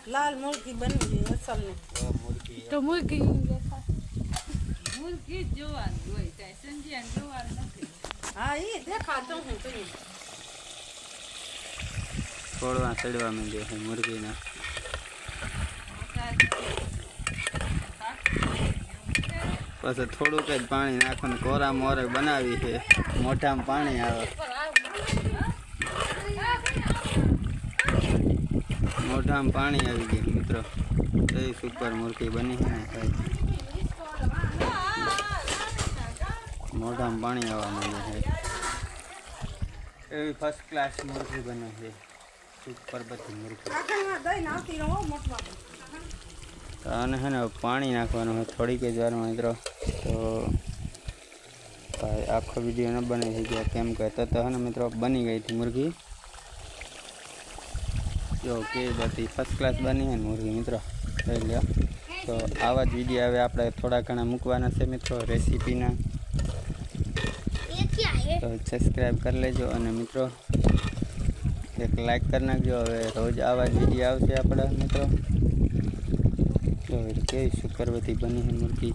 लाल मुर्गी बनी है असल में मुर्गी तो मुर्गी मुर्गी જોવાનું હોય ત્યાં સંજ્યા જોવાનું નથી हाँ ये देखाता हूँ तो ये છોડવા ચડવા માંડ્યો છે મુર્ગીના પછી થોડુંક જ પાણી નાખવાનું કોરા મોરે બનાવી છે મોઢામાં પાણી આવે મોઢામાં પાણી આવી ગયું મિત્રો એ સુપર મુર્ગી બની છે ને કઈ મોઢામાં પાણી આવવા માંડ્યું છે એવી ફર્સ્ટ ક્લાસ મુર્ગી બને છે સુપર બધી મુર્ગી અને છે ને પાણી નાખવાનું હોય થોડીક જ વારમાં મિત્રો તો આખો વિડીયો ન બની થઈ ગયા કેમ કે તો છે ને મિત્રો બની ગઈ હતી મુર્ગી જો કેવી બધી ફર્સ્ટ ક્લાસ બની છે ને મુર્ગી મિત્રો જોઈ લો તો આવા જ વિડીયો હવે આપણે થોડા ઘણા મૂકવાના છે મિત્રો રેસીપીના તો સબસ્ક્રાઈબ કરી લેજો અને મિત્રો એક લાઈક કરી નાખજો હવે રોજ આવા જ વિડીયો આવશે આપણા મિત્રો તો કેવી સુપર બધી બની છે મુર્ગી